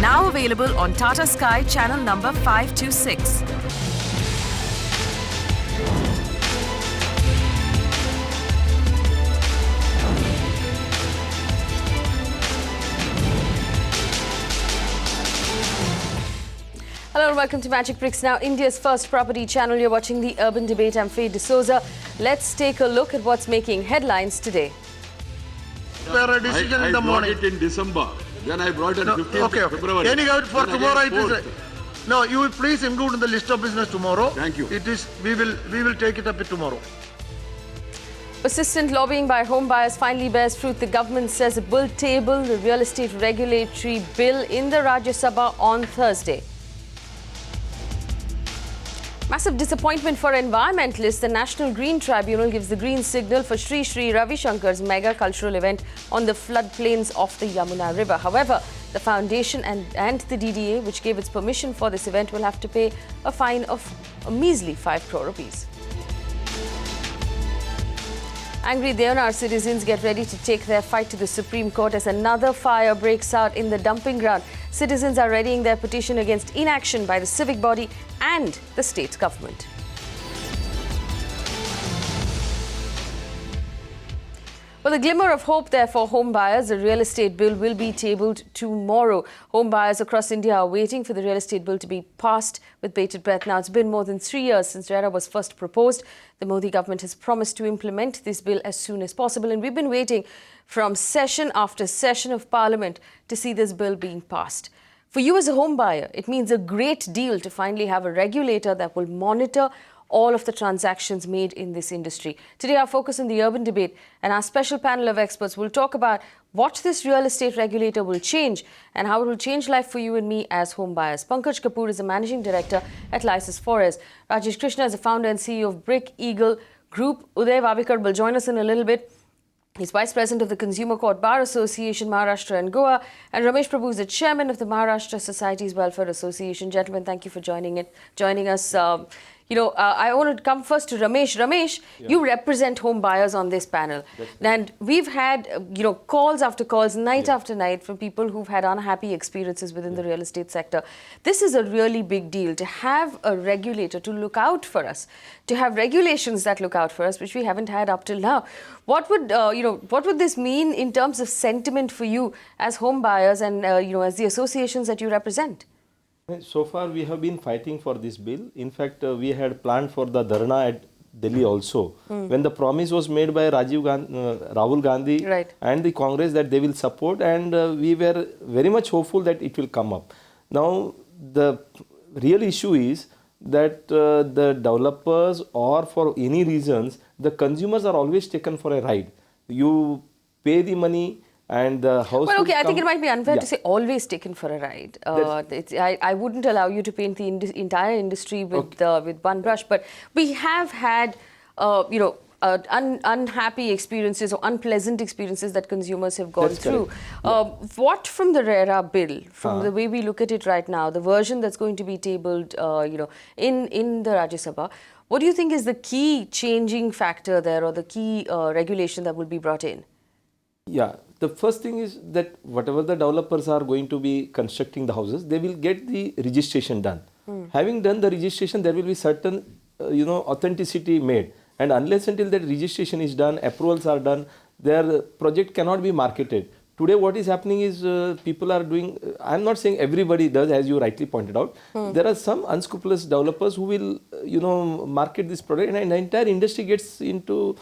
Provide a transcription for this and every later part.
Now available on Tata Sky channel number 526. Hello and welcome to Magicbricks Now, India's first property channel. You're watching the Urban Debate. I'm Faye D'Souza. Let's take a look at what's making headlines today. A decision in the morning. I brought it in December. Then I brought it on 15th February. Anyhow, for tomorrow it is. No, you will please include in the list of business tomorrow. Thank you. It is. We will take it up tomorrow. Persistent lobbying by home buyers finally bears fruit. The government says it will table the real estate regulatory bill in the Rajya Sabha on Thursday. Massive disappointment for environmentalists. The National Green Tribunal gives the green signal for Sri Sri Ravi Shankar's mega cultural event on the floodplains of the Yamuna River. However, the foundation and the DDA, which gave its permission for this event, will have to pay a fine of a measly 5 crore rupees. Angry Deonar citizens get ready to take their fight to the Supreme Court as another fire breaks out in the dumping ground. Citizens are readying their petition against inaction by the civic body and the state government. Well, a glimmer of hope there for home buyers. The real estate bill will be tabled tomorrow. Home buyers across India are waiting for the real estate bill to be passed with bated breath. Now, it's been more than 3 years since RERA was first proposed. The Modi government has promised to implement this bill as soon as possible. And we've been waiting from session after session of Parliament to see this bill being passed. For you as a home buyer, it means a great deal to finally have a regulator that will monitor all of the transactions made in this industry. Today, our focus on the urban debate, and our special panel of experts will talk about what this real estate regulator will change and how it will change life for you and me as home buyers. Pankaj Kapoor is a managing director at Liases Foras. Rajesh Krishna is the founder and CEO of Brick Eagle Group. Uday Wavikar will join us in a little bit. He's Vice President of the Consumer Court Bar Association, Maharashtra and Goa. And Ramesh Prabhu is the Chairman of the Maharashtra Societies Welfare Association. Gentlemen, thank you for joining us. I want to come first to Ramesh. Ramesh, you represent home buyers on this panel. And we've had, calls after calls, night after night from people who've had unhappy experiences within the real estate sector. This is a really big deal to have a regulator to look out for us, to have regulations that look out for us, which we haven't had up till now. What would this mean in terms of sentiment for you as home buyers and, as the associations that you represent? So far, we have been fighting for this bill. In fact, we had planned for the Dharna at Delhi also. When the promise was made by Rahul Gandhi and the Congress that they will support, and we were very much hopeful that it will come up. Now, the real issue is that the developers, or for any reasons, the consumers are always taken for a ride. You pay the money, and the house. Well, okay, I think it might be unfair to say always taken for a ride. I wouldn't allow you to paint the entire industry with one brush, but we have had, unhappy experiences or unpleasant experiences that consumers have gone through. What from the RERA bill, from the way we look at it right now, the version that's going to be tabled, in the Rajya Sabha, what do you think is the key changing factor there, or the key regulation that will be brought in? Yeah, the first thing is that whatever the developers are going to be constructing the houses, they will get the registration done. Having done the registration, there will be certain, authenticity made. And unless until that registration is done, approvals are done, their project cannot be marketed. Today, what is happening is people are doing, I'm not saying everybody does, as you rightly pointed out. There are some unscrupulous developers who will, market this product, and the entire industry gets into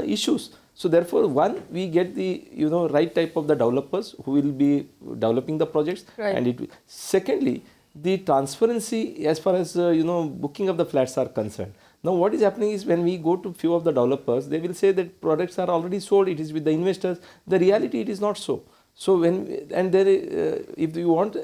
issues. So therefore, one, we get the right type of the developers who will be developing the projects, and secondly, the transparency as far as booking of the flats are concerned. Now, what is happening is when we go to few of the developers, they will say that products are already sold. It is with the investors. The reality, it is not so. So if you want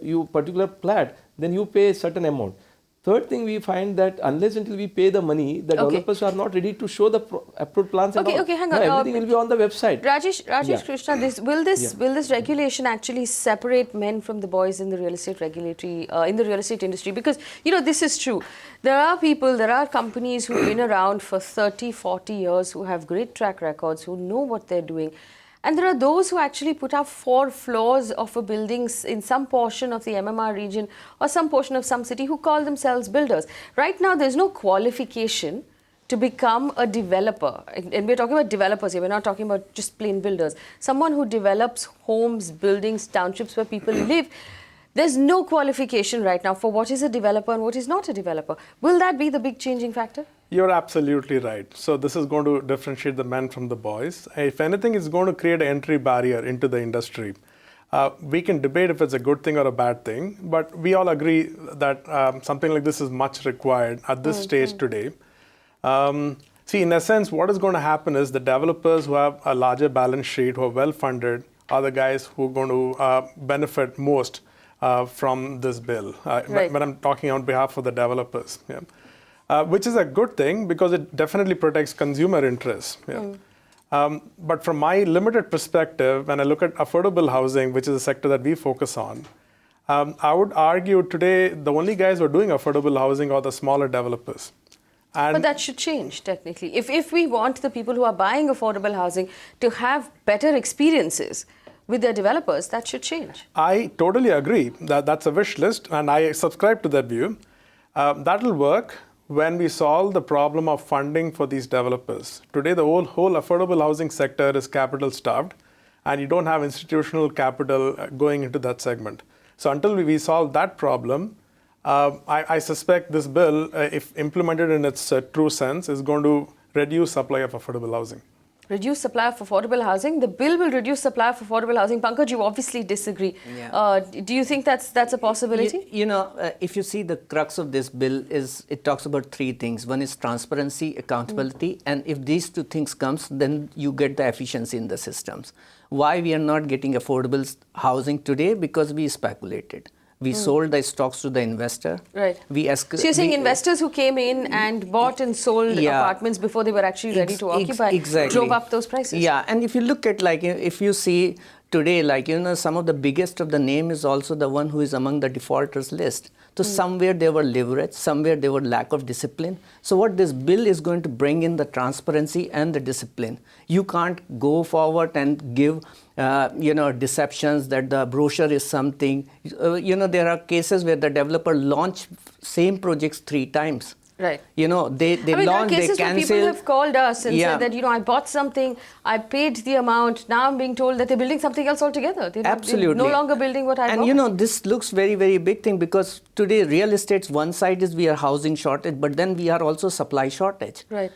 you particular flat, then you pay a certain amount. Third thing, we find that unless until we pay the money, the developers are not ready to show the approved plans. Okay, hang on. Everything will be on the website. Rajesh Krishna, will this regulation actually separate men from the boys in the real estate industry? Because this is true. There are companies who've been around for 30, 40 years, who have great track records, who know what they're doing. And there are those who actually put up 4 floors of a building in some portion of the MMR region or some portion of some city who call themselves builders. Right now, there's no qualification to become a developer. And we're talking about developers here. We're not talking about just plain builders. Someone who develops homes, buildings, townships where people live. There's no qualification right now for what is a developer and what is not a developer. Will that be the big changing factor? You're absolutely right. So this is going to differentiate the men from the boys. If anything, it's going to create an entry barrier into the industry. We can debate if it's a good thing or a bad thing, but we all agree that something like this is much required at this stage today. See, in essence, what is going to happen is the developers who have a larger balance sheet, who are well-funded, are the guys who are going to benefit most from this bill. Right. When I'm talking on behalf of the developers. Yeah. Which is a good thing because it definitely protects consumer interests. Yeah. But from my limited perspective, when I look at affordable housing, which is a sector that we focus on, I would argue today the only guys who are doing affordable housing are the smaller developers. But that should change, technically. If we want the people who are buying affordable housing to have better experiences with their developers, that should change. I totally agree. That's a wish list, and I subscribe to that view. That will work when we solve the problem of funding for these developers. Today, the whole affordable housing sector is capital starved, and you don't have institutional capital going into that segment. So until we solve that problem, I suspect this bill, if implemented in its true sense, is going to reduce supply of affordable housing. Reduce supply of affordable housing. The bill will reduce supply of affordable housing. Pankaj, you obviously disagree. Yeah. Do you think that's a possibility? If you see the crux of this bill is it talks about 3 things. One is transparency, accountability, and if these 2 things comes, then you get the efficiency in the systems. Why we are not getting affordable housing today? Because we speculated. We sold the stocks to the investor. Right. So you're saying investors who came in and bought and sold apartments before they were actually ready to occupy drove up those prices. Yeah, and if you look at if you see today, some of the biggest of the name is also the one who is among the defaulters list. So somewhere they were leveraged, somewhere they were lack of discipline. So what this bill is going to bring in the transparency and the discipline. You can't go forward and give deceptions that the brochure is something. There are cases where the developer launch same projects 3 times. Right. They launch, they cancel. There are cases where people have called us and said that, I bought something, I paid the amount, now I'm being told that they're building something else altogether. They're no longer building what I bought. And this looks very, very big thing because today real estate's one side is we are housing shortage, but then we are also supply shortage. Right.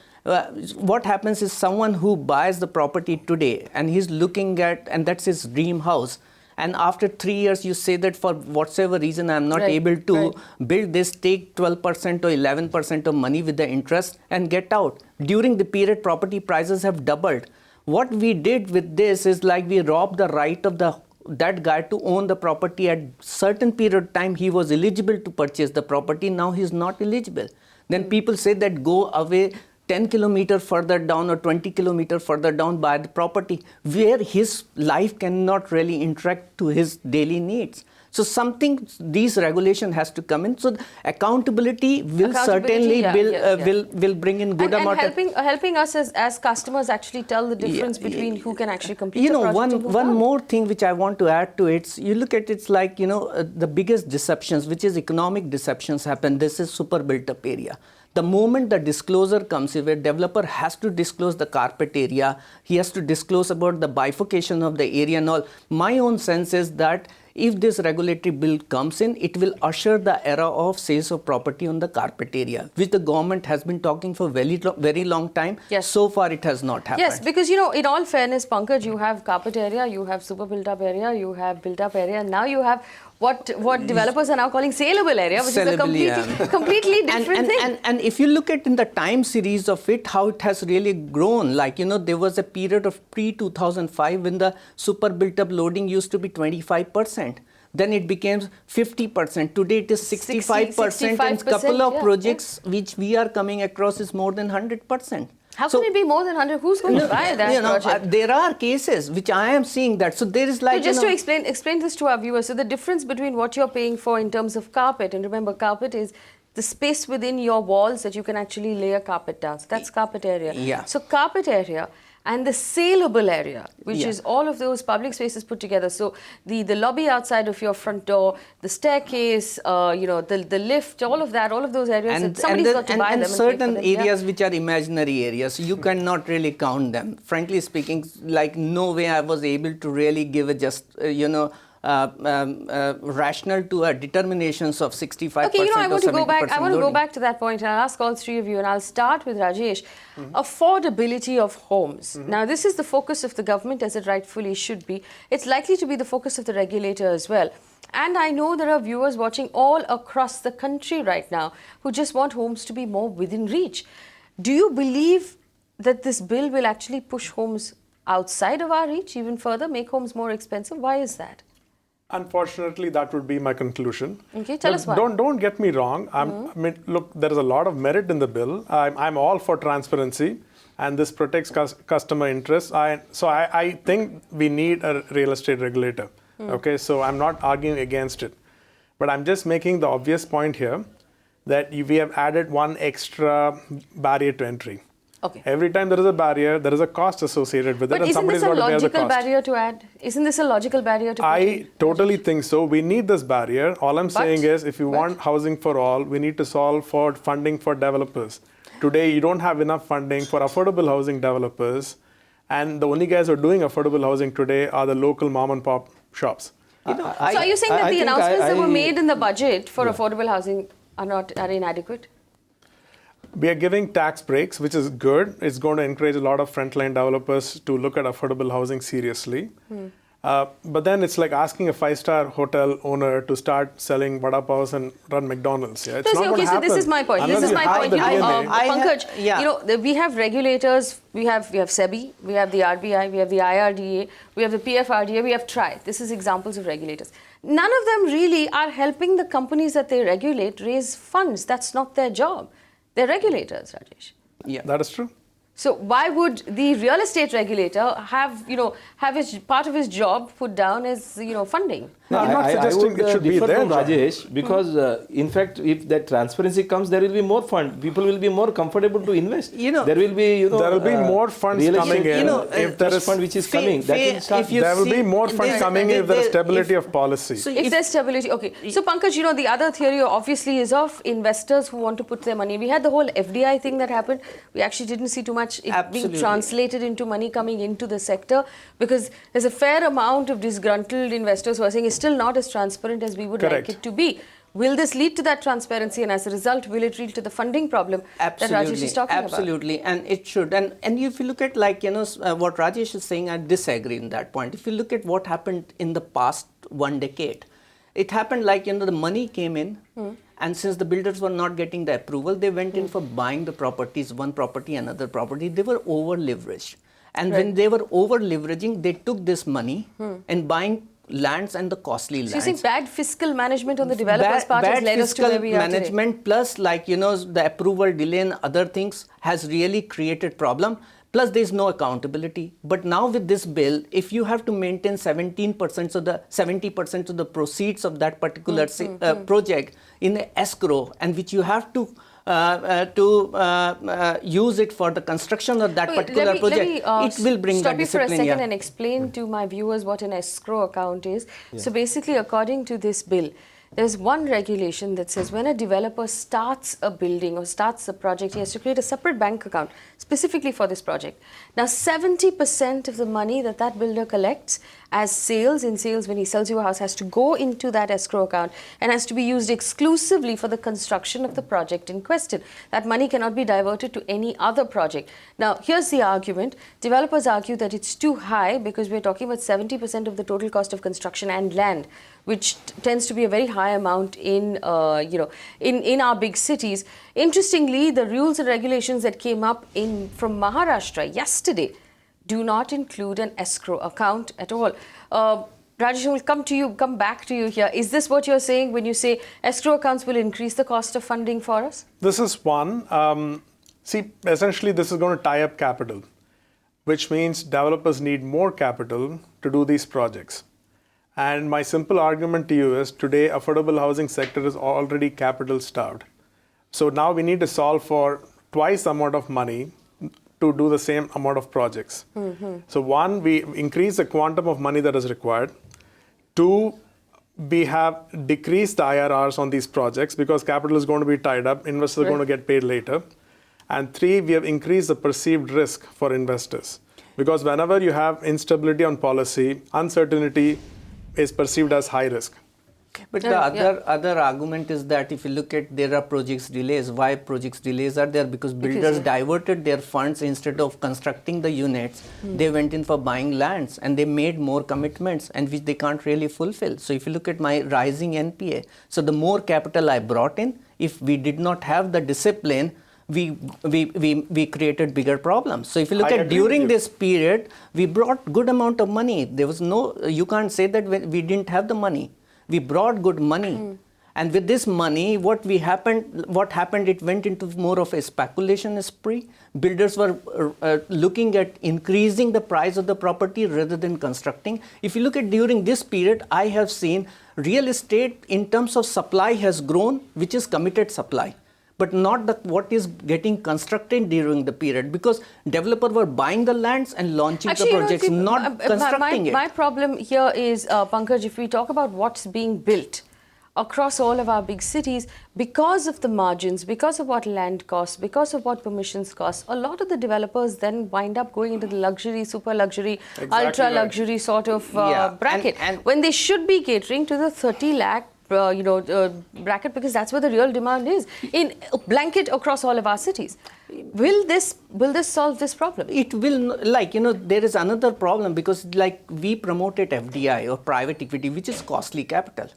What happens is someone who buys the property today and he's looking at, and that's his dream house, and after 3 years you say that for whatsoever reason I'm not able to build this, take 12% or 11% of money with the interest and get out. During the period, property prices have doubled. What we did with this is we robbed the right of that guy to own the property at certain period of time. He was eligible to purchase the property. Now he's not eligible. Then people say that go away 10 kilometers further down or 20 kilometers further down by the property where his life cannot really interact to his daily needs. So these regulation has to come in. So accountability will certainly will bring in good amount and helping us as customers actually tell the difference between who can actually complete the project. One more thing which I want to add to it, you look at it's the biggest deceptions, which is economic deceptions happen. This is super built up area. The moment the disclosure comes, if a developer has to disclose the carpet area, he has to disclose about the bifurcation of the area and all. My own sense is that if this regulatory bill comes in, it will usher the era of sales of property on the carpet area, which the government has been talking for very long time. Yes. So far, it has not happened. Yes, because, in all fairness, Pankaj, you have carpet area, you have super built-up area, you have built-up area, and now you have what developers are now calling saleable area, which is a completely different thing. And if you look at in the time series of it, how it has really grown, there was a period of pre-2005 when the super built-up loading used to be 25%. Then it became 50%. Today it is 65%, and a couple of projects which we are coming across is more than 100%. How can it be more than 100? Who's going to buy that project? There are cases which I am seeing that. So there is So just to explain this to our viewers. So the difference between what you're paying for in terms of carpet, and remember, carpet is the space within your walls that you can actually lay a carpet down. So that's carpet area. Yeah. So carpet area and the saleable area, which is all of those public spaces put together. So the lobby outside of your front door, the staircase, the lift, all of that, all of those areas, and somebody's got to buy them. And certain areas which are imaginary areas, you cannot really count them. Frankly speaking, like no way I was able to really give a rational to a determinations of 65%. Okay, I want to go back. I want to go loading. back to that point, and I'll ask all three of you, and I'll start with Rajesh. Affordability of homes. Now, this is the focus of the government, as it rightfully should be. It's likely to be the focus of the regulator as well. And I know there are viewers watching all across the country right now who just want homes to be more within reach. Do you believe that this bill will actually push homes outside of our reach even further, make homes more expensive? Why is that? Unfortunately, that would be my conclusion. Okay, tell us why. Don't get me wrong. I mean, look, there is a lot of merit in the bill. I'm all for transparency, and this protects customer interests. So I think we need a real estate regulator. Okay, so I'm not arguing against it, but I'm just making the obvious point here that we have added one extra barrier to entry. Okay. Every time there is a barrier, there is a cost associated with it, and somebody's got to bear the cost. But isn't this a logical barrier to add? Isn't this a logical barrier to put in? I totally think so. We need this barrier. All I'm saying is, if you want housing for all, we need to solve for funding for developers. Today, you don't have enough funding for affordable housing developers, and the only guys who are doing affordable housing today are the local mom and pop shops. So are you saying that the announcements that were made in the budget for affordable housing are inadequate? We are giving tax breaks, which is good. It's going to encourage a lot of frontline developers to look at affordable housing seriously. But then it's like asking a five-star hotel owner to start selling vada paos and run McDonald's. Yeah? It's not going to happen. So this is my point. Pankaj, we have regulators, we have SEBI, we have the RBI, we have the IRDA, we have the PFRDA, we have TRI. This is examples of regulators. None of them really are helping the companies that they regulate raise funds. That's not their job. They're regulators, Rajesh. Yeah, that is true. So why would the real estate regulator have his part of his job put down as funding? No, I'm not suggesting it should be there, from Rajesh, because in fact, if that transparency comes, there will be more fund. People will be more comfortable to invest. There will be there will be more funds coming in. If there is fund which is coming, that will start. There will be more funds coming in if there is stability of policy. So if there's stability, okay. So Pankaj, the other theory obviously is of investors who want to put their money. We had the whole FDI thing that happened. We actually didn't see too much being translated into money coming into the sector, because there's a fair amount of disgruntled investors who are saying it's still not as transparent as we would like it to be. Will this lead to that transparency, and as a result, will it lead to the funding problem that Rajesh is talking about? Absolutely, and it should. And if you look at what Rajesh is saying, I disagree in that point. If you look at what happened in the past 1 decade, it happened like, the money came in, and since the builders were not getting the approval, they went in for buying the properties, one property, another property. They were over-leveraged. And when they were over-leveraging, they took this money and buying lands and the costly lands. So you think bad fiscal management on the developers' part has led us to where we are today? Bad fiscal management plus the approval delay and other things has really created problem. Plus, there is no accountability. But now with this bill, if you have to maintain 70% of the proceeds of that particular project in the escrow, and which you have to use it for the construction of that particular project, it will bring that discipline. Stop you for a second and explain to my viewers what an escrow account is. So basically, according to this bill, there's one regulation that says when a developer starts a building or starts a project, he has to create a separate bank account specifically for this project. Now, 70% of the money that builder collects as sales when he sells you a house has to go into that escrow account and has to be used exclusively for the construction of the project in question. That money cannot be diverted to any other project. Now, here's the argument. Developers argue that it's too high because we're talking about 70% of the total cost of construction and land, which tends to be a very high amount in our big cities. Interestingly, the rules and regulations that came up from Maharashtra yesterday do not include an escrow account at all. Rajesh, will come back to you here. Is this what you're saying when you say escrow accounts will increase the cost of funding for us? This is one. Essentially, this is going to tie up capital, which means developers need more capital to do these projects. And my simple argument to you is today, affordable housing sector is already capital starved. So now we need to solve for twice the amount of money to do the same amount of projects. So one, we increase the quantum of money that is required. Two, we have decreased the IRRs on these projects because capital is going to be tied up, investors are going to get paid later. And three, we have increased the perceived risk for investors. Because whenever you have instability on policy, uncertainty is perceived as high risk. But the other argument is that if you look at there are projects delays. Why projects delays are there? Because builders diverted their funds instead of constructing the units. They went in for buying lands and they made more commitments and which they can't really fulfill. So if you look at my rising NPA, so the more capital I brought in, if we did not have the discipline, we created bigger problems. So if you look at during this period, we brought good amount of money. There was no, you can't say that we didn't have the money. We brought good money. And with this money, what happened, it went into more of a speculation spree. Builders were looking at increasing the price of the property rather than constructing. If you look at during this period, I have seen real estate in terms of supply has grown, which is committed supply, but not what is getting constructed during the period, because developers were buying the lands and launching the projects, not constructing it. My problem here is, Pankaj, if we talk about what's being built across all of our big cities, because of the margins, because of what land costs, because of what permissions cost, a lot of the developers then wind up going into the luxury, super luxury, ultra luxury sort of bracket, and when they should be catering to the 30 lakh bracket, because that's where the real demand is in blanket across all of our cities. Will this solve this problem? It will, there is another problem, because we promoted FDI or private equity, which is costly capital.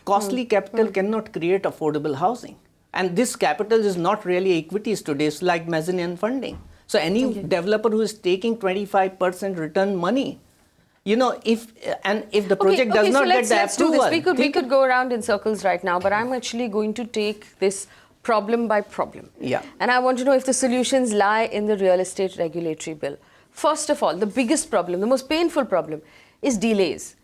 Costly capital cannot create affordable housing. And this capital is not really equities today, it's like mezzanine funding. So any developer who is taking 25% return money, if the project does not get the approval. We could go around in circles right now, but I'm actually going to take this problem by problem. Yeah. And I want to know if the solutions lie in the real estate regulatory bill. First of all, the biggest problem, the most painful problem is delays.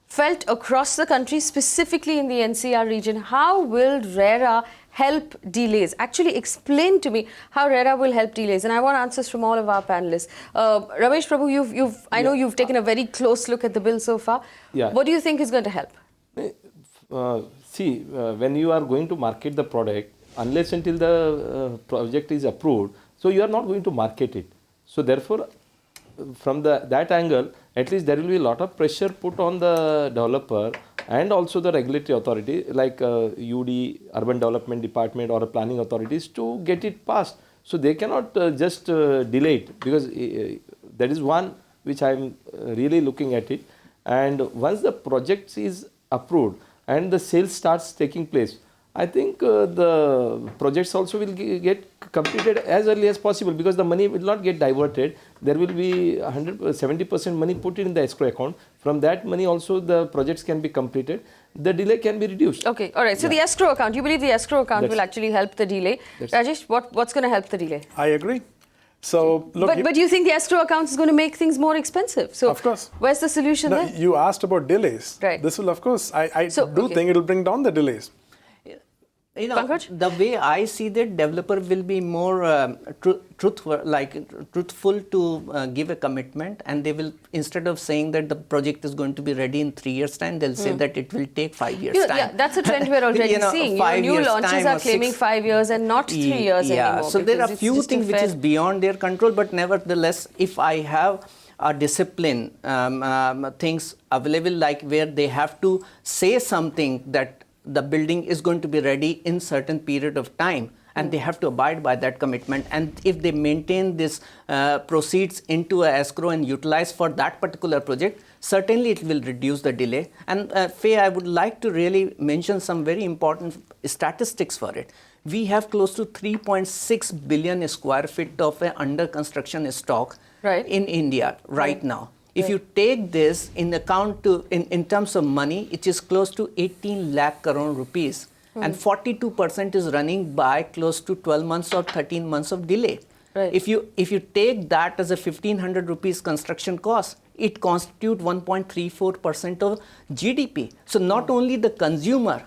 Felt across the country, specifically in the NCR region. How will RERA help delays? Actually, explain to me how RERA will help delays. And I want answers from all of our panelists. Ramesh, Prabhu, I know you've taken a very close look at the bill so far. Yeah. What do you think is going to help? When you are going to market the product, unless until the project is approved, so you are not going to market it. So therefore, from that angle, at least there will be a lot of pressure put on the developer and also the regulatory authority like UD, Urban Development Department, or planning authorities to get it passed. So they cannot just delay it, because that is one which I am really looking at it. And once the project is approved and the sales starts taking place, I think the projects also will get completed as early as possible, because the money will not get diverted. There will be 70% money put in the escrow account. From that money also the projects can be completed. The delay can be reduced. Okay, all right. So the escrow account, you believe the escrow account will actually help the delay. Rajesh, what's going to help the delay? I agree. So look, but you think the escrow account is going to make things more expensive? So of course. Where's the solution there? You asked about delays. Right. This will, of course, I think it will bring down the delays. The way I see that, developer will be more truthful to give a commitment, and they will, instead of saying that the project is going to be ready in 3 years' time, they'll say that it will take 5 years' time. Yeah, that's a trend we're already seeing. New launches are claiming 5 years and not 3 years anymore. So there are few things which is beyond their control, but nevertheless, if I have a discipline, things available, like where they have to say something that the building is going to be ready in certain period of time, and they have to abide by that commitment. And if they maintain this proceeds into a escrow and utilize for that particular project, certainly it will reduce the delay. And Faye, I would like to really mention some very important statistics for it. We have close to 3.6 billion square feet of under construction stock in India right now. If you take this in account in terms of money, it is close to 18 lakh crore rupees. And 42% is running by close to 12 months or 13 months of delay. Right. If you take that as a 1,500 rupees construction cost, it constitutes 1.34% of GDP. So not only the consumer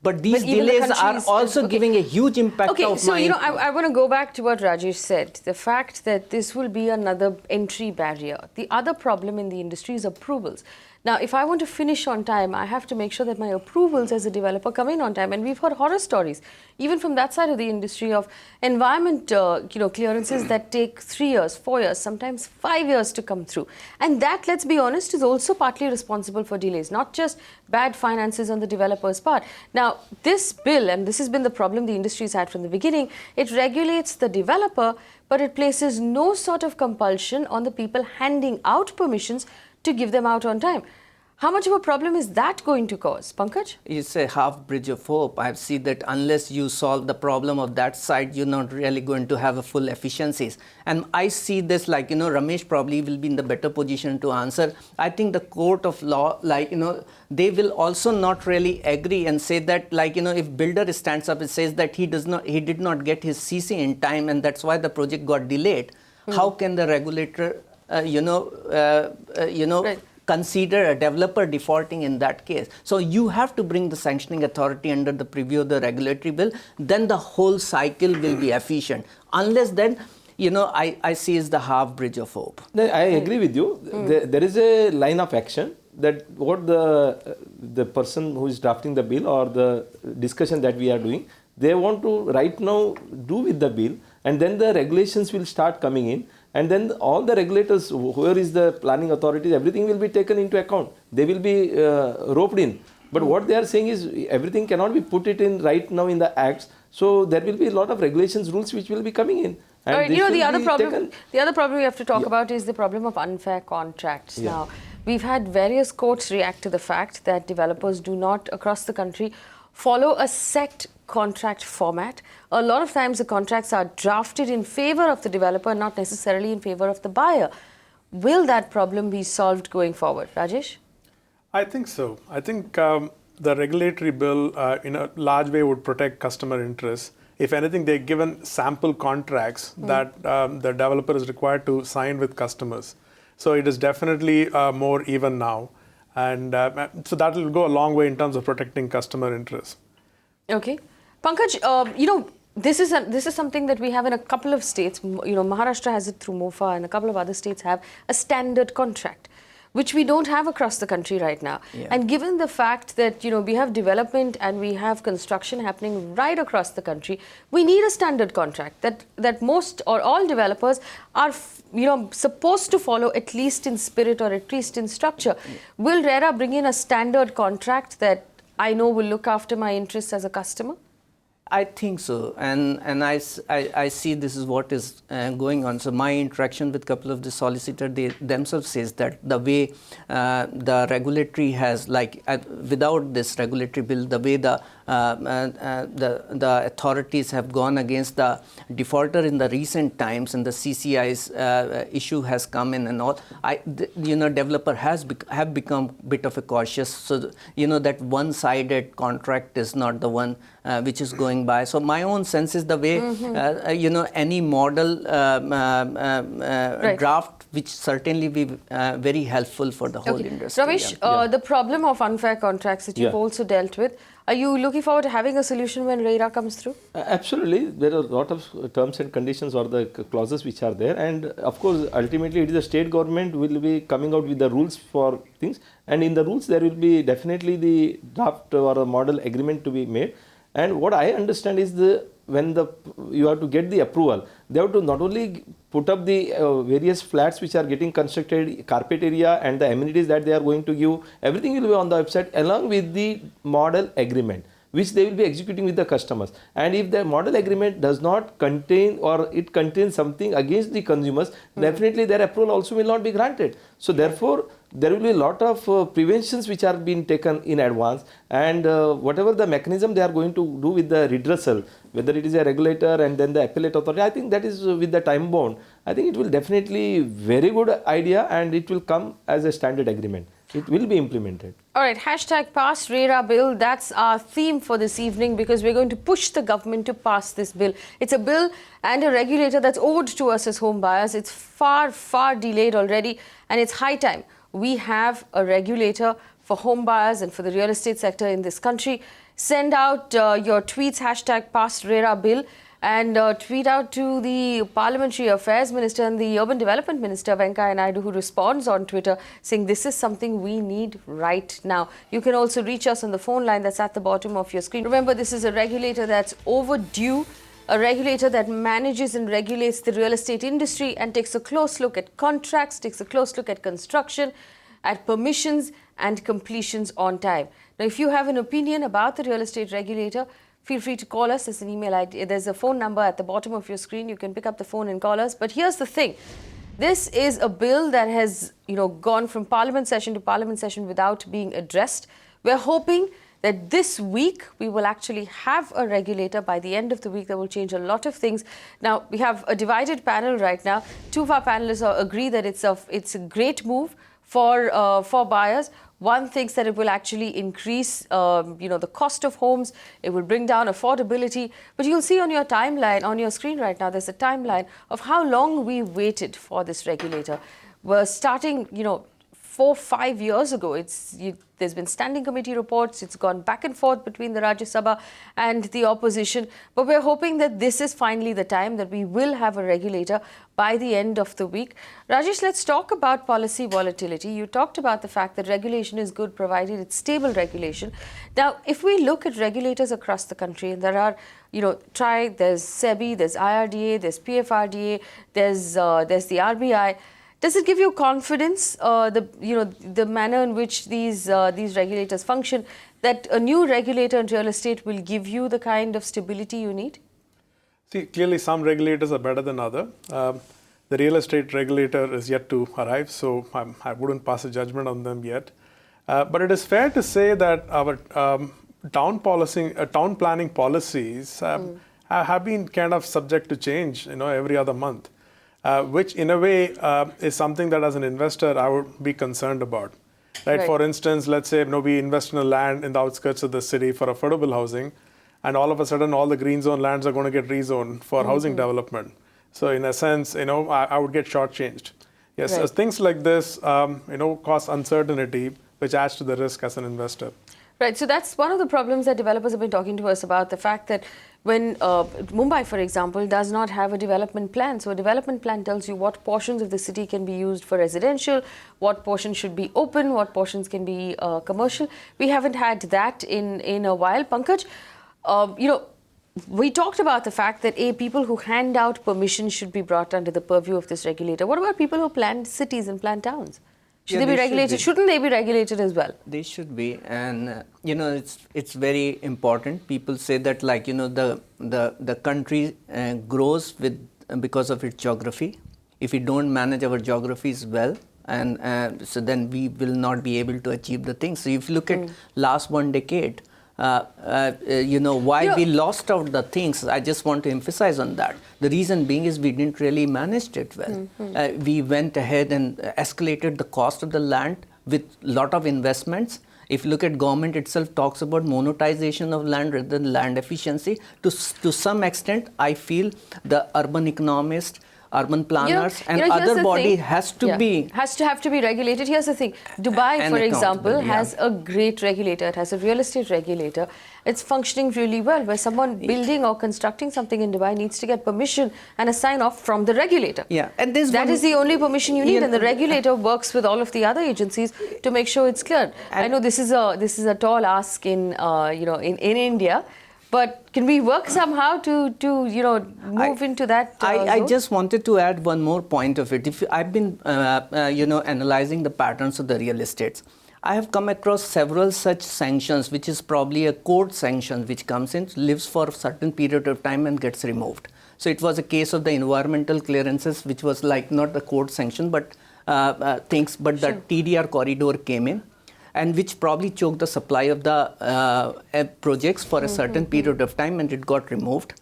But these delays are also giving a huge impact. Okay, so I want to go back to what Rajesh said. The fact that this will be another entry barrier. The other problem in the industry is approvals. Now, if I want to finish on time, I have to make sure that my approvals as a developer come in on time. And we've heard horror stories, even from that side of the industry, of environment clearances that take 3 years, 4 years, sometimes 5 years to come through. And that, let's be honest, is also partly responsible for delays, not just bad finances on the developer's part. Now, this bill, and this has been the problem the industry's had from the beginning, it regulates the developer, but it places no sort of compulsion on the people handing out permissions to give them out on time. How much of a problem is that going to cause, Pankaj? It's a half bridge of hope. I see that unless you solve the problem of that side, you're not really going to have a full efficiencies. And I see this like, Ramesh probably will be in the better position to answer. I think the court of law, they will also not really agree and say that, if builder stands up and says that he did not get his CC in time and that's why the project got delayed. How can the regulator, Right. consider a developer defaulting in that case? So you have to bring the sanctioning authority under the preview of the regulatory bill, then the whole cycle will be efficient. Unless then, I see is the half bridge of hope. I agree with you. There is a line of action that what the person who is drafting the bill or the discussion that we are doing, they want to right now do with the bill, and then the regulations will start coming in. And then all the regulators, whoever is the planning authorities, everything will be taken into account. They will be roped in. But what they are saying is everything cannot be put it in right now in the acts. So there will be a lot of regulations, rules which will be coming in. And all right, the other problem we have to talk about is the problem of unfair contracts. Yeah. Now, we've had various courts react to the fact that developers do not, across the country, follow a set contract format. A lot of times the contracts are drafted in favor of the developer, not necessarily in favor of the buyer. Will that problem be solved going forward? Rajesh? I think so. I think the regulatory bill in a large way would protect customer interests. If anything, they're given sample contracts that the developer is required to sign with customers. So it is definitely more even now. And so that will go a long way in terms of protecting customer interests. Okay. Pankaj, this is something that we have in a couple of states. Maharashtra has it through MOFA, and a couple of other states have a standard contract, which we don't have across the country right now. Yeah. And given the fact that, we have development and we have construction happening right across the country, we need a standard contract that most or all developers are, supposed to follow, at least in spirit or at least in structure. Yeah. Will RERA bring in a standard contract that I know will look after my interests as a customer? I think so, and I see this is what is going on. So my interaction with a couple of the solicitors, they themselves says that the way the regulatory has, without this regulatory bill, the way the authorities have gone against the defaulter in the recent times, and the CCI's issue has come in and all. Developer have become a bit of a cautious. So that one-sided contract is not the one which is going by. So my own sense is the way, any model draft, which certainly be very helpful for the whole industry. Ramesh, the problem of unfair contracts that you've also dealt with, are you looking forward to having a solution when RERA comes through? Absolutely. There are a lot of terms and conditions or the clauses which are there. And of course, ultimately, it is the state government will be coming out with the rules for things. And in the rules, there will be definitely the draft or a model agreement to be made. And what I understand is when you have to get the approval, they have to not only put up the various flats which are getting constructed, carpet area and the amenities that they are going to give, everything will be on the website along with the model agreement, which they will be executing with the customers. And if the model agreement does not contain or it contains something against the consumers, definitely their approval also will not be granted. So therefore, there will be a lot of preventions which are being taken in advance, and whatever the mechanism they are going to do with the redressal, whether it is a regulator and then the appellate authority, I think that is with the time bound. I think it will definitely very good idea, and it will come as a standard agreement. It will be implemented. All right, hashtag pass RERA bill. That's our theme for this evening, because we're going to push the government to pass this bill. It's a bill and a regulator that's owed to us as home buyers. It's far, far delayed already, and it's high time we have a regulator for home buyers and for the real estate sector in this country. Send out your tweets, hashtag past RERA bill, and tweet out to the Parliamentary Affairs Minister and the Urban Development Minister, Venkaiah Naidu, who responds on Twitter saying this is something we need right now. You can also reach us on the phone line that's at the bottom of your screen. Remember, this is a regulator that's overdue, a regulator that manages and regulates the real estate industry and takes a close look at contracts, takes a close look at construction, at permissions and completions on time. Now, if you have an opinion about the real estate regulator, feel free to call us. There's an email ID. There's a phone number at the bottom of your screen. You can pick up the phone and call us. But here's the thing. This is a bill that has, gone from Parliament session to Parliament session without being addressed. We're hoping that this week we will actually have a regulator by the end of the week that will change a lot of things. Now, we have a divided panel right now. Two of our panelists agree that it's a great move for buyers. One thinks that it will actually increase, the cost of homes. It will bring down affordability. But you'll see on your timeline, on your screen right now, there's a timeline of how long we waited for this regulator. We're starting, 4-5 years ago. There's been standing committee reports. It's gone back and forth between the Rajya Sabha and the opposition. But we're hoping that this is finally the time that we will have a regulator by the end of the week. Rajesh, let's talk about policy volatility. You talked about the fact that regulation is good provided it's stable regulation. Now, if we look at regulators across the country, and there are, there's SEBI, there's IRDA, there's PFRDA, there's the RBI. Does it give you confidence, the manner in which these regulators function, that a new regulator in real estate will give you the kind of stability you need? See, clearly some regulators are better than others. The real estate regulator is yet to arrive, so I wouldn't pass a judgment on them yet. But it is fair to say that our town planning policies have been kind of subject to change, every other month. Which in a way is something that as an investor I would be concerned about. Right? For instance, let's say we invest in a land in the outskirts of the city for affordable housing, and all of a sudden all the green zone lands are going to get rezoned for housing development. So in a sense, I would get shortchanged. Yes, so things like this, cause uncertainty, which adds to the risk as an investor. Right, so that's one of the problems that developers have been talking to us about, the fact that when Mumbai, for example, does not have a development plan. So a development plan tells you what portions of the city can be used for residential, what portions should be open, what portions can be commercial. We haven't had that in a while. Pankaj, we talked about the fact that people who hand out permissions should be brought under the purview of this regulator. What about people who plan cities and plan towns? Should they be regulated? Shouldn't they be regulated as well? They should be, and it's very important. People say that the country grows because of its geography. If we don't manage our geographies well, and so then we will not be able to achieve the things. So if you look at last 1 decade, why we lost out the things, I just want to emphasize on that. The reason being is we didn't really manage it well. We went ahead and escalated the cost of the land with lot of investments. If you look at government itself talks about monetization of land rather than land efficiency. To some extent, I feel the urban economists, urban planners and other body has to have to be regulated. Here's the thing. Dubai, for example, has a great regulator. It has a real estate regulator. It's functioning really well, where someone building or constructing something in Dubai needs to get permission and a sign-off from the regulator. And that is the only permission you need, and the regulator works with all of the other agencies to make sure it's clear. I know this is a tall ask in India. But can we work somehow to move into that I just wanted to add one more point of it. I've been analyzing the patterns of the real estates. I have come across several such sanctions, which is probably a court sanction which comes in, lives for a certain period of time and gets removed. So it was a case of the environmental clearances, which was not the court sanction, but the TDR corridor came in, and which probably choked the supply of the projects for a certain period of time, and it got removed.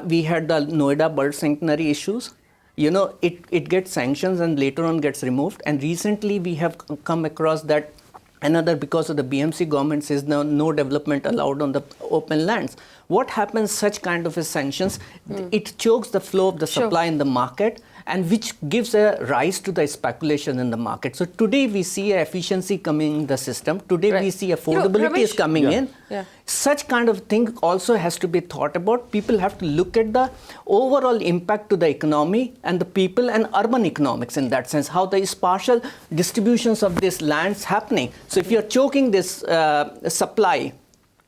We had the Noida bird sanctuary issues. It gets sanctions and later on gets removed. And recently we have come across that because of the BMC government says no development allowed on the open lands. What happens such kind of a sanctions? It chokes the flow of the supply in the market, and which gives a rise to the speculation in the market. So today we see efficiency coming in the system. Today we see affordability is coming in. Such kind of thing also has to be thought about. People have to look at the overall impact to the economy and the people and urban economics in that sense, how the spatial distributions of these lands happening. So if you're choking this supply,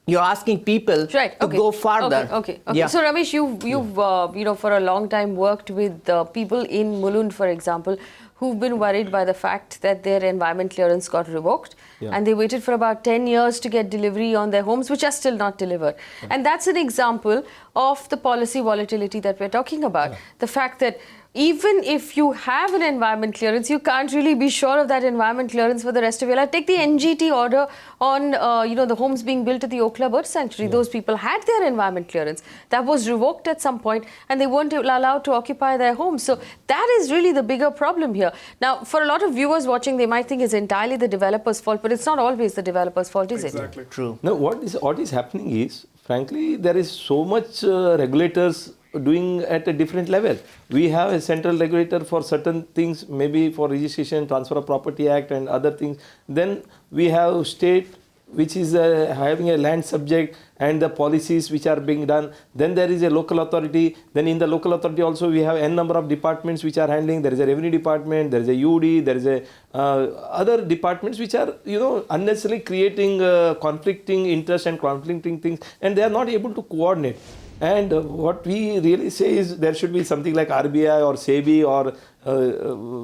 you're asking people to go farther. Yeah. So Ramesh, you've for a long time worked with people in Mulund, for example, who've been worried by the fact that their environment clearance got revoked and they waited for about 10 years to get delivery on their homes, which are still not delivered. And that's an example of the policy volatility that we're talking about. The fact that even if you have an environment clearance, you can't really be sure of that environment clearance for the rest of your life. Take the NGT order on, the homes being built at the Okla Bird Sanctuary. Those people had their environment clearance. That was revoked at some point and they weren't allowed to occupy their homes. So that is really the bigger problem here. Now, for a lot of viewers watching, they might think it's entirely the developer's fault, but it's not always the developer's fault, is it? Exactly. True. Now, what is happening is, frankly, there is so much regulators doing at a different level. We have a central regulator for certain things, maybe for registration, transfer of property act and other things. Then we have state which is having a land subject and the policies which are being done. Then there is a local authority. Then in the local authority also we have n number of departments which are handling. There is a revenue department, there is a UD, there is a other departments which are unnecessarily creating conflicting interests and conflicting things, and they are not able to coordinate. And what we really say is there should be something like RBI or SEBI or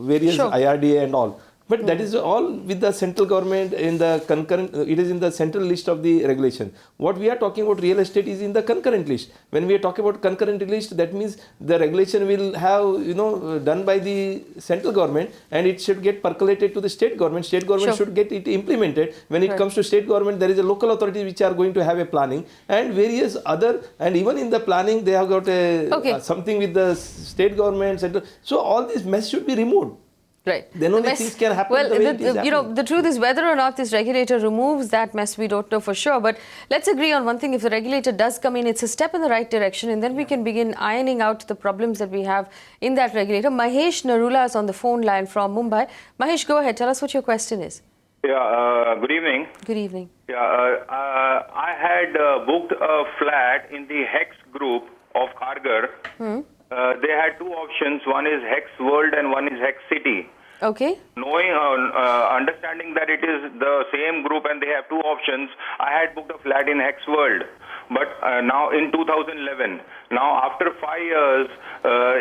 various IRDA and all. But that is all with the central government in the concurrent, it is in the central list of the regulation. What we are talking about real estate is in the concurrent list. When we are talking about concurrent list, that means the regulation will have, done by the central government and it should get percolated to the state government. State government should get it implemented. When it comes to state government, there is a local authority which are going to have a planning and various other, and even in the planning, they have got a something with the state government, central. So all this mess should be removed. Right. Then only things can happen. Well, the truth is whether or not this regulator removes that mess, we don't know for sure. But let's agree on one thing. If the regulator does come in, it's a step in the right direction. And then we can begin ironing out the problems that we have in that regulator. Mahesh Narula is on the phone line from Mumbai. Mahesh, go ahead. Tell us what your question is. Yeah, good evening. Good evening. Yeah, I had booked a flat in the Hex group of Kharghar. They had two options. One is Hex World and one is Hex City. Okay. Knowing, understanding that it is the same group and they have two options, I had booked a flat in Hex World. But now in 2011, now after 5 years,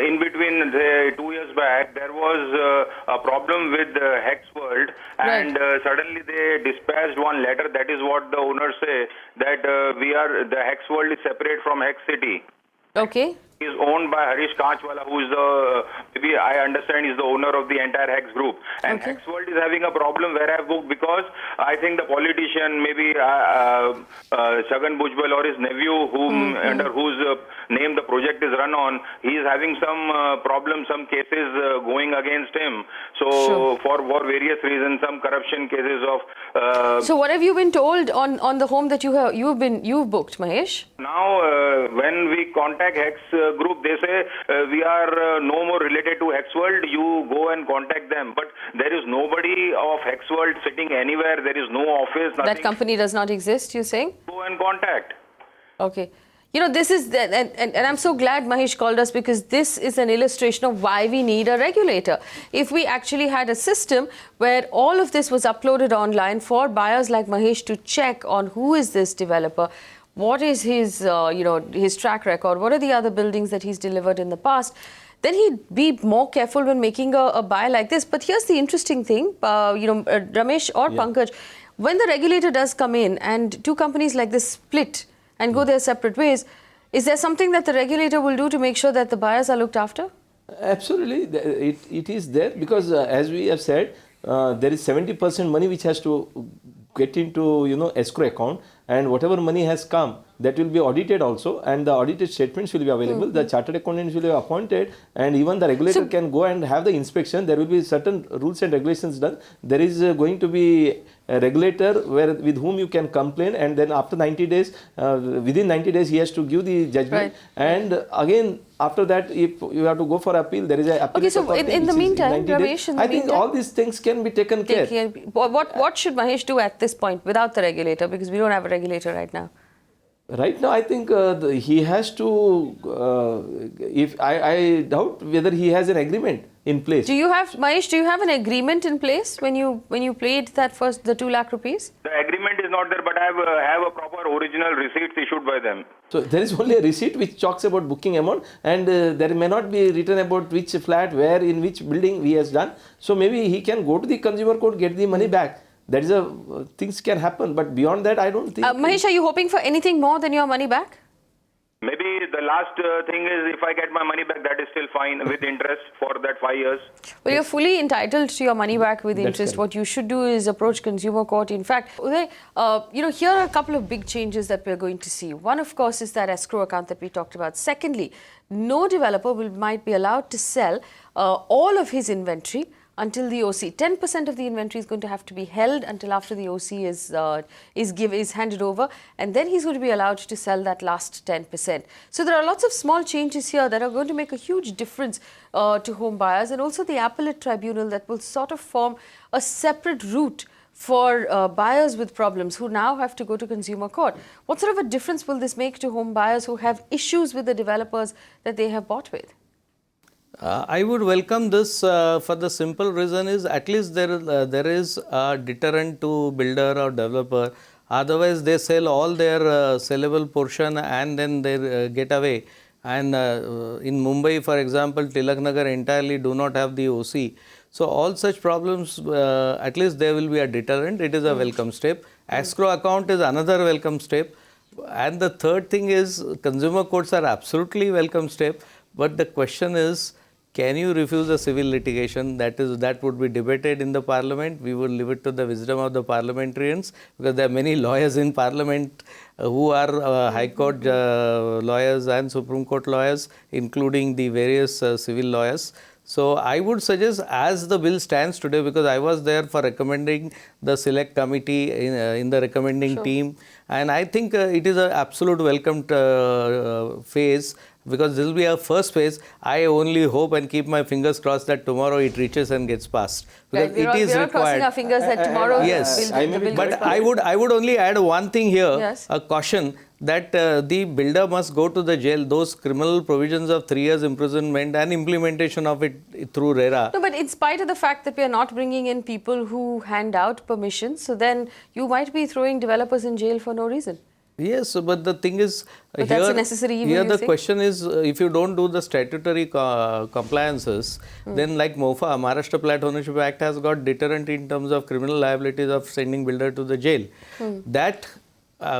in between 2 years back, there was a problem with Hex World, and suddenly they dispatched one letter. That is what the owners say, that the Hex World is separate from Hex City. Okay. Is owned by Harish Kanchwala, who is maybe I understand is the owner of the entire Hex group. And Hex World is having a problem where I have booked because I think the politician, maybe Chhagan Bhujbal or his nephew, under whose name the project is run on, he is having some problems, some cases going against him. So for various reasons, some corruption cases of. So what have you been told on the home that you've booked, Mahesh? Now when we contact Hex group, they say we are no more related to Hex World. You go and contact them, but there is nobody of Hex World sitting anywhere. There is no office. Nothing. That company does not exist, you're saying? Go and contact. Okay. This is, and I'm so glad Mahesh called us, because this is an illustration of why we need a regulator. If we actually had a system where all of this was uploaded online for buyers like Mahesh to check on who is this developer, what is his, his track record, what are the other buildings that he's delivered in the past, then he'd be more careful when making a buy like this. But here's the interesting thing, Ramesh or Pankaj, when the regulator does come in and two companies like this split and go their separate ways, is there something that the regulator will do to make sure that the buyers are looked after? Absolutely, it is there, because as we have said, there is 70% money which has to get into escrow account, and whatever money has come, that will be audited also, and the audited statements will be available. The chartered accountants will be appointed, and even the regulator can go and have the inspection. There will be certain rules and regulations done. There is going to be a regulator with whom you can complain, and then after 90 days, within 90 days, he has to give the judgment. And again, after that, if you have to go for appeal, there is a appeal. Okay, so in the meantime, Ramesh, I think all these things can be taken care. What should Mahesh do at this point without the regulator? Because we don't have a regulator right now. Right now, I think he has to. If I doubt whether he has an agreement in place. Do you have, Mahesh? Do you have an agreement in place when you paid that first the 2 lakh rupees? The agreement is not there, but I have a proper original receipts issued by them. So there is only a receipt which talks about booking amount, and there may not be written about which flat, where, in which building he has done. So maybe he can go to the consumer court, get the money back. That is things can happen, but beyond that, I don't think. Mahesh, are you hoping for anything more than your money back? Maybe the last thing is if I get my money back, that is still fine with interest for that 5 years. Well, you're fully entitled to your money back with interest. Correct. What you should do is approach consumer court. In fact, Uday, here are a couple of big changes that we're going to see. One, of course, is that escrow account that we talked about. Secondly, no developer might be allowed to sell all of his inventory until the OC. 10% of the inventory is going to have to be held until after the OC is handed over, and then he's going to be allowed to sell that last 10%. So there are lots of small changes here that are going to make a huge difference to home buyers, and also the appellate tribunal that will sort of form a separate route for buyers with problems who now have to go to consumer court. What sort of a difference will this make to home buyers who have issues with the developers that they have bought with? I would welcome this for the simple reason is at least there is a deterrent to builder or developer. Otherwise, they sell all their sellable portion and then they get away. And in Mumbai, for example, Tilak Nagar entirely do not have the OC. So all such problems, at least there will be a deterrent. It is a welcome step. Escrow account is another welcome step. And the third thing is consumer courts are absolutely welcome step. But the question is, can you refuse a civil litigation? That would be debated in the parliament. We will leave it to the wisdom of the parliamentarians, because there are many lawyers in parliament who are High Court lawyers and Supreme Court lawyers, including the various civil lawyers. So I would suggest, as the bill stands today, because I was there for recommending the select committee in the recommending team, and I think it is an absolute welcome phase. Because this will be our first phase. I only hope and keep my fingers crossed that tomorrow it reaches and gets passed. Because Right, it is we are required. crossing our fingers that tomorrow Yes, but I would only add one thing here, Yes. a caution that the builder must go to the jail. Those criminal provisions of 3 years imprisonment and implementation of it through RERA. No, but in spite of the fact that we are not bringing in people who hand out permissions, so then you might be throwing developers in jail for no reason. Yes, but the thing is, But that's a necessary evil, here you the say? question is, if you don't do the statutory compliances, then like MOFA, Maharashtra Flat Ownership Act has got deterrent in terms of criminal liabilities of sending builder to the jail. That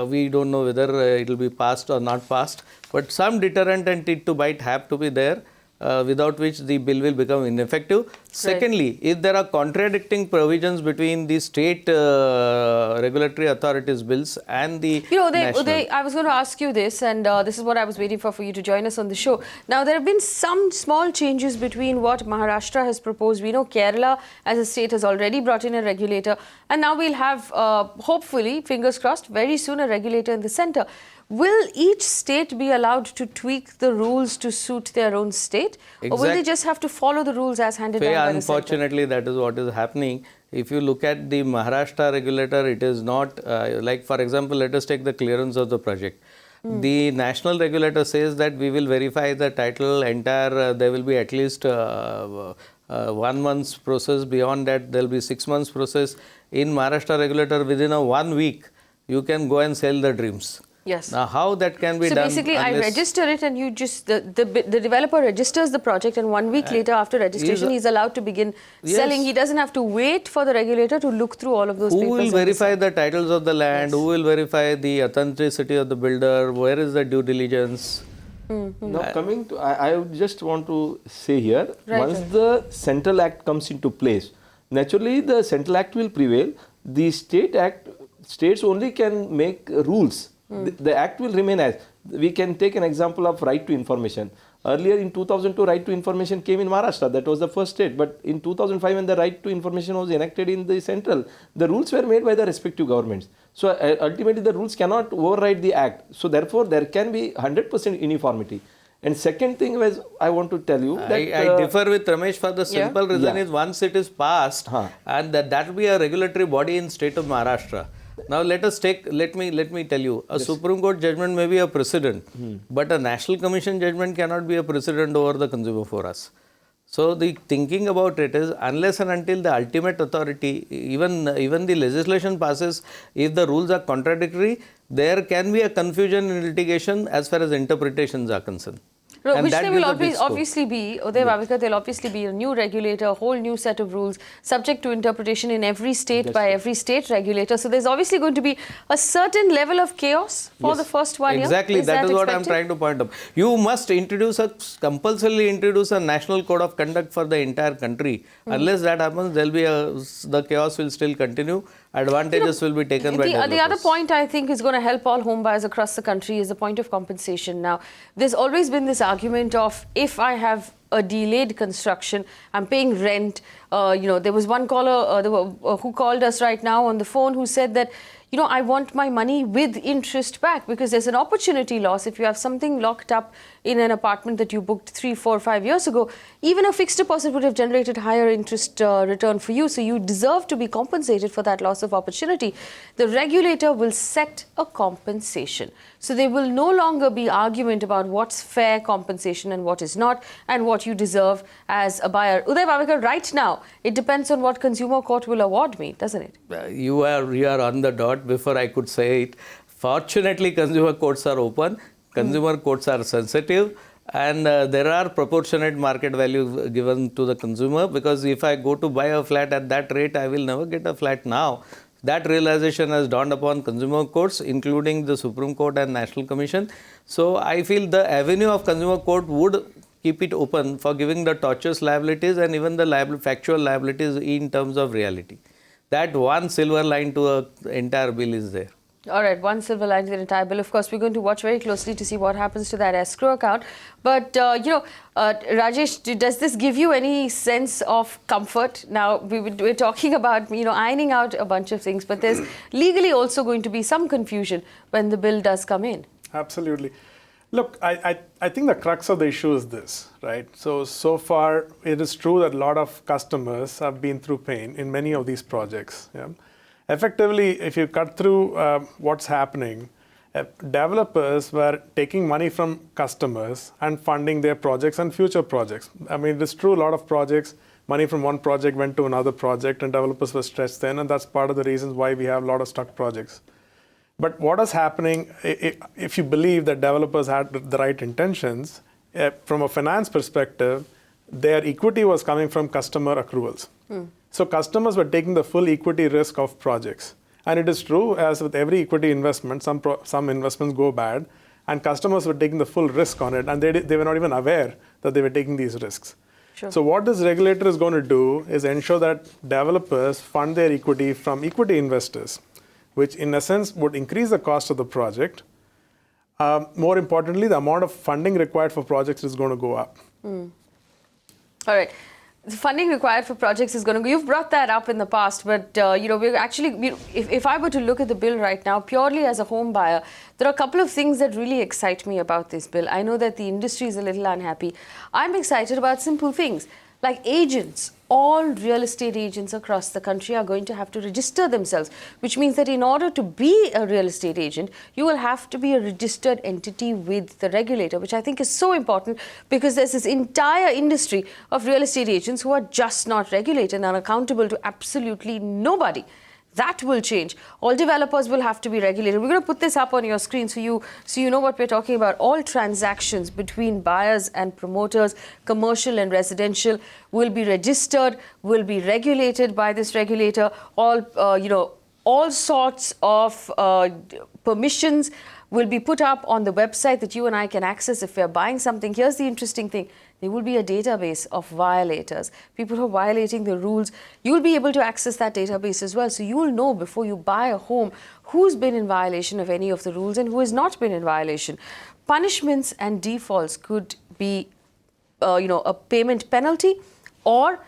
we don't know whether it will be passed or not passed, but some deterrent and tit to bite have to be there. Without which the bill will become ineffective. Secondly, if there are contradicting provisions between the state regulatory authorities bills and the national. Uday, I was going to ask you this, and this is what I was waiting for you to join us on the show. Now, there have been some small changes between what Maharashtra has proposed. We know Kerala as a state has already brought in a regulator, and now we'll have, hopefully, fingers crossed, very soon a regulator in the centre. Will each state be allowed to tweak the rules to suit their own state? Or will they just have to follow the rules as handed down by the centre? Unfortunately, that is what is happening. If you look at the Maharashtra regulator, it is not, like for example, let us take the clearance of the project. The national regulator says that we will verify the title entire, there will be at least 1 month's process. Beyond that, there will be 6 months process. In Maharashtra regulator, within 1 week, you can go and sell the dreams. Yes. Now, how that can be so done? So basically, I register it, and you just the developer registers the project, and 1 week later, after registration, he's allowed to begin selling. He doesn't have to wait for the regulator to look through all of those papers. Who will verify the titles of the land? Who will verify the authenticity of the builder? Where is the due diligence? Now coming to, I would just want to say here, once the Central Act comes into place, naturally the Central Act will prevail. The State Act, states only can make rules The act will remain as. We can take an example of right to information. Earlier in 2002, right to information came in Maharashtra. That was the first state. But in 2005, when the right to information was enacted in the central, the rules were made by the respective governments. So ultimately, the rules cannot override the act. So therefore, there can be 100% uniformity. And second thing was, I want to tell you that I differ with Ramesh for the simple reason is once it is passed, and that will be a regulatory body in state of Maharashtra. Now let me tell you, a Supreme Court judgment may be a precedent, but a National Commission judgment cannot be a precedent over the consumer foras. So the thinking about it is, unless and until the ultimate authority, even the legislation passes, if the rules are contradictory, there can be a confusion in litigation as far as interpretations are concerned. No, which there will obviously be, Uday Wavikar, there will obviously be a new regulator, a whole new set of rules subject to interpretation in every state by every state regulator. So there's obviously going to be a certain level of chaos for the first 1 year. Exactly, that is what I'm trying to point out. You must compulsorily introduce a national code of conduct for the entire country. Unless that happens, the chaos will still continue. Advantages will be taken by developers. The other point I think is going to help all home buyers across the country is the point of compensation. Now, there's always been this argument of if I have a delayed construction, I'm paying rent. There was one caller who called us right now on the phone who said that, I want my money with interest back because there's an opportunity loss. If you have something locked up in an apartment that you booked 3, 4, 5 years ago, even a fixed deposit would have generated higher interest return for you. So you deserve to be compensated for that loss of opportunity. The regulator will set a compensation. So there will no longer be argument about what's fair compensation and what is not and what you deserve as a buyer. Uday Wavikar, right now, it depends on what consumer court will award me, doesn't it? You are on the dot before I could say it. Fortunately, consumer courts are open. Consumer courts are sensitive. And there are proportionate market value given to the consumer, because if I go to buy a flat at that rate, I will never get a flat now. That realization has dawned upon consumer courts, including the Supreme Court and National Commission. So I feel the avenue of consumer court would keep it open for giving the tortious liabilities and even the factual liabilities in terms of reality. That one silver line to the entire bill is there. All right, one silver line to the entire bill. Of course, we're going to watch very closely to see what happens to that escrow account. But, Rajesh, does this give you any sense of comfort? Now, we're talking about, ironing out a bunch of things, but there's legally also going to be some confusion when the bill does come in. Absolutely. Look, I think the crux of the issue is this, right? So far, it is true that a lot of customers have been through pain in many of these projects. Yeah? Effectively, if you cut through what's happening, developers were taking money from customers and funding their projects and future projects. I mean, it's true, a lot of projects, money from one project went to another project and developers were stressed thin, and that's part of the reasons why we have a lot of stuck projects. But what is happening, if you believe that developers had the right intentions, from a finance perspective, their equity was coming from customer accruals. So customers were taking the full equity risk of projects. And it is true, as with every equity investment, some investments go bad, and customers were taking the full risk on it, and they were not even aware that they were taking these risks. Sure. So what this regulator is going to do is ensure that developers fund their equity from equity investors, which in essence would increase the cost of the project. More importantly, the amount of funding required for projects is going to go up. All right. The funding required for projects is going to go. You've brought that up in the past, but we're actually, if I were to look at the bill right now, purely as a home buyer, there are a couple of things that really excite me about this bill. I know that the industry is a little unhappy. I'm excited about simple things like agents. All real estate agents across the country are going to have to register themselves, which means that in order to be a real estate agent, you will have to be a registered entity with the regulator, which I think is so important because there's this entire industry of real estate agents who are just not regulated and are accountable to absolutely nobody. That will change. All developers will have to be regulated. We're going to put this up on your screen so you know what we're talking about. All transactions between buyers and promoters, commercial and residential, will be registered, will be regulated by this regulator. All sorts of permissions will be put up on the website that you and I can access if we're buying something. Here's the interesting thing. There will be a database of violators, people who are violating the rules. You'll be able to access that database as well. So you will know before you buy a home who's been in violation of any of the rules and who has not been in violation. Punishments and defaults could be, a payment penalty, or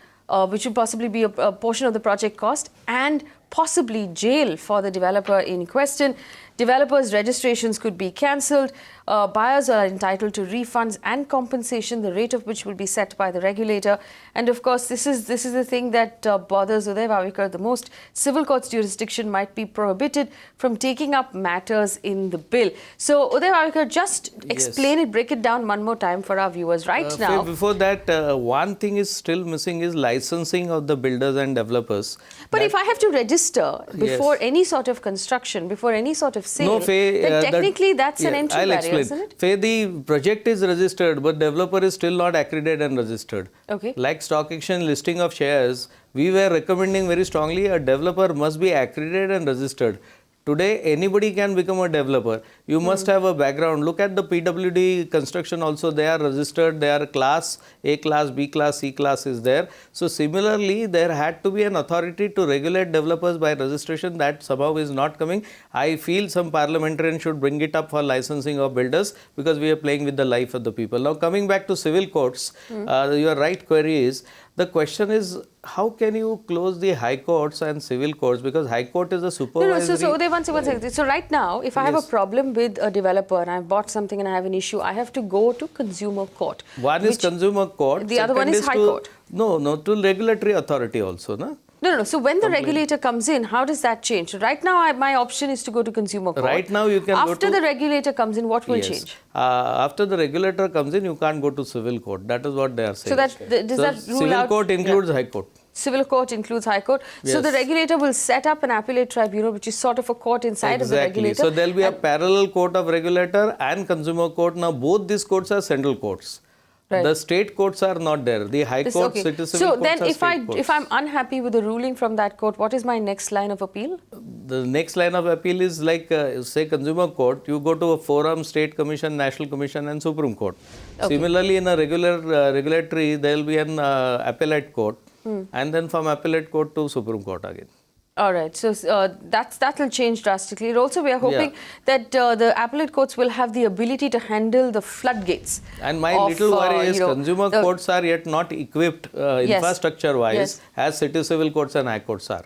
which would possibly be a portion of the project cost, and possibly jail for the developer in question. Developers' registrations could be cancelled. Buyers are entitled to refunds and compensation, the rate of which will be set by the regulator. And of course, this is the thing that bothers Uday Wavikar the most. Civil court's jurisdiction might be prohibited from taking up matters in the bill. So, Uday Wavikar, just explain it, break it down one more time for our viewers right now. Before that, one thing is still missing is licensing of the builders and developers. But if I have to register before any sort of construction, before any sort of sale, then technically that's an entry barrier, isn't it? The project is registered, but developer is still not accredited and registered. Okay. Like stock exchange listing of shares, we were recommending very strongly a developer must be accredited and registered. Today, anybody can become a developer. You must have a background. Look at the PWD construction also. They are registered. They are class, A class, B class, C class is there. So, similarly, there had to be an authority to regulate developers by registration. That somehow is not coming. I feel some parliamentarian should bring it up for licensing of builders, because we are playing with the life of the people. Now, coming back to civil courts, your right query is, the question is, how can you close the high courts and civil courts? Because high court is a supervisory... So one second. So right now, if I have a problem with a developer and I've bought something and I have an issue, I have to go to consumer court. One is consumer court. The other one is high court. No, to regulatory authority also, no? No. So when the regulator comes in, how does that change? So right now, my option is to go to consumer court. Right now, you can go to... After the regulator comes in, what will change? After the regulator comes in, you can't go to civil court. That is what they are saying. So does that rule civil out... court includes high court. Civil court includes high court. Yes. So the regulator will set up an appellate tribunal, which is sort of a court inside of the regulator. So there will be a parallel court of regulator and consumer court. Now both these courts are central courts. Right. The state courts are not there. The high court, civil courts So then if I'm unhappy with the ruling from that court, what is my next line of appeal? The next line of appeal is like, say, consumer court, you go to a forum, state commission, national commission and Supreme Court. Okay. Similarly, in a regulatory, there will be an appellate court, and then from appellate court to Supreme Court again. All right. So that will change drastically. Also, we are hoping that the appellate courts will have the ability to handle the floodgates. And my little worry is consumer courts are yet not equipped infrastructure-wise as city civil courts and high courts are.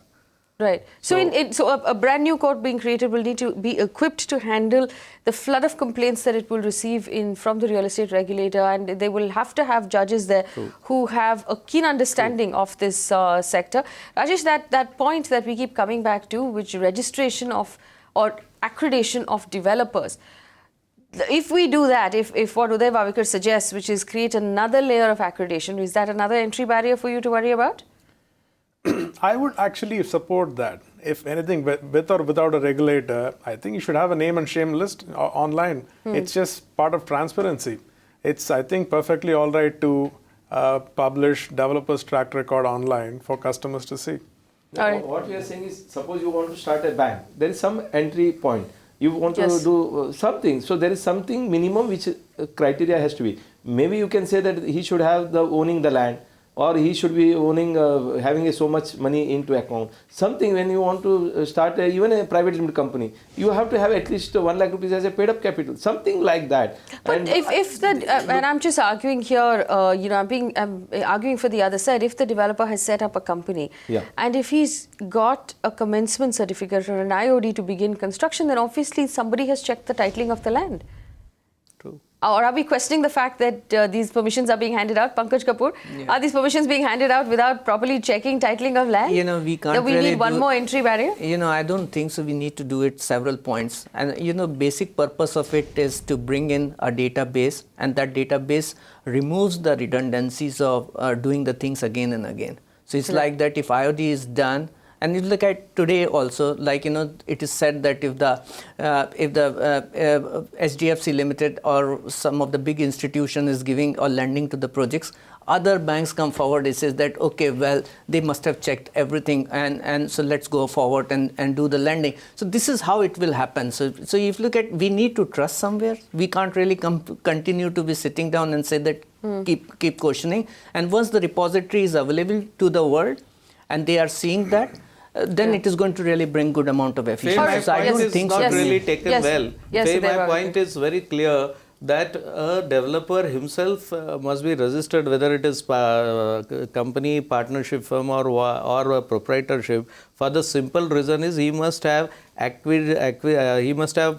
Right. So a brand new court being created will need to be equipped to handle the flood of complaints that it will receive from the real estate regulator, and they will have to have judges there who have a keen understanding of this sector. Rajesh, that point that we keep coming back to, which registration of or accreditation of developers. If we do that, if what Uday Wavikar suggests, which is create another layer of accreditation, is that another entry barrier for you to worry about? I would actually support that. If anything, with or without a regulator, I think you should have a name and shame list online. It's just part of transparency. It's, I think, perfectly all right to publish developers' track record online for customers to see. What we are saying is, suppose you want to start a bank, there is some entry point. You want to do something. So there is something minimum which criteria has to be. Maybe you can say that he should have owning the land, or he should be owning, having so much money into account. Something when you want to start even a private limited company, you have to have at least 1 lakh rupees as a paid up capital, something like that. But and I'm just arguing here, I'm arguing for the other side. If the developer has set up a company, and if he's got a commencement certificate or an IOD to begin construction, then obviously somebody has checked the titling of the land. Or are we questioning the fact that these permissions are being handed out? Pankaj Kapoor, are these permissions being handed out without properly checking titling of land? We can't we need one more entry barrier? I don't think so. We need to do it several points. And, basic purpose of it is to bring in a database, and that database removes the redundancies of doing the things again and again. So it's like that if IOD is done, And you look at today also, like, it is said that if the HDFC Limited or some of the big institution is giving or lending to the projects, other banks come forward and says that, okay, well, they must have checked everything, and so let's go forward and do the lending. So this is how it will happen. So if you look at, we need to trust somewhere. We can't really continue to be sitting down and say that keep questioning. And once the repository is available to the world and they are seeing that, then it is going to really bring good amount of efficiency. So I don't think not really taken well. My point is very clear, that a developer himself must be registered, whether it is company, partnership firm or a proprietorship, for the simple reason is he must have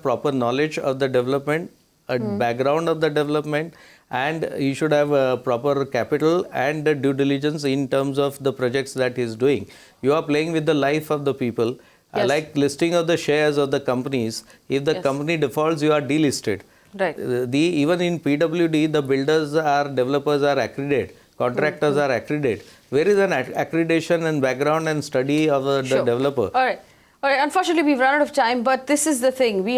proper knowledge of the development, background of the development, and he should have proper capital and due diligence in terms of the projects that he is doing. You are playing with the life of the people. Like listing of the shares of the companies. If the company defaults, you are delisted. Right. Even in PWD, the developers are accredited, contractors are accredited. Where is an accreditation and background and study of the developer? All right. Unfortunately, we've run out of time, but this is the thing. We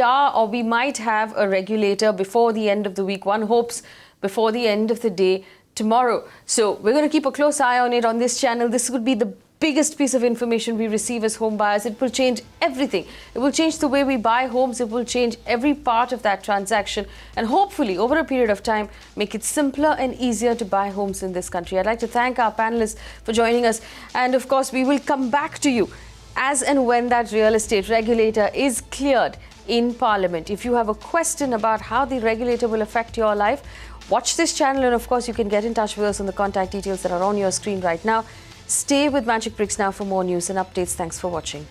might have a regulator before the end of the week. One hopes before the end of the day tomorrow. So we're going to keep a close eye on it on this channel. This would be the biggest piece of information we receive as home buyers. It will change everything. It will change the way we buy homes. It will change every part of that transaction, and hopefully over a period of time make it simpler and easier to buy homes in this country. I'd like to thank our panelists for joining us, and of course we will come back to you as and when that real estate regulator is cleared in Parliament. If you have a question about how the regulator will affect your life, watch this channel, and of course you can get in touch with us on the contact details that are on your screen right now. Stay with Magicbricks Now for more news and updates. Thanks for watching.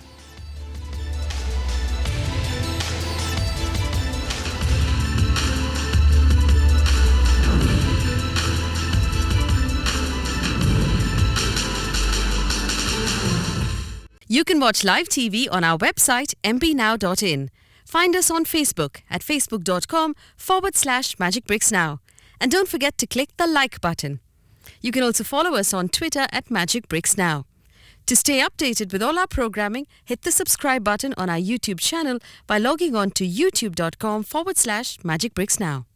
You can watch live TV on our website mpnow.in. Find us on Facebook at facebook.com/MagicBricksNow. And don't forget to click the like button. You can also follow us on Twitter at Magicbricks Now. To stay updated with all our programming, hit the subscribe button on our YouTube channel by logging on to youtube.com/MagicBricksNow.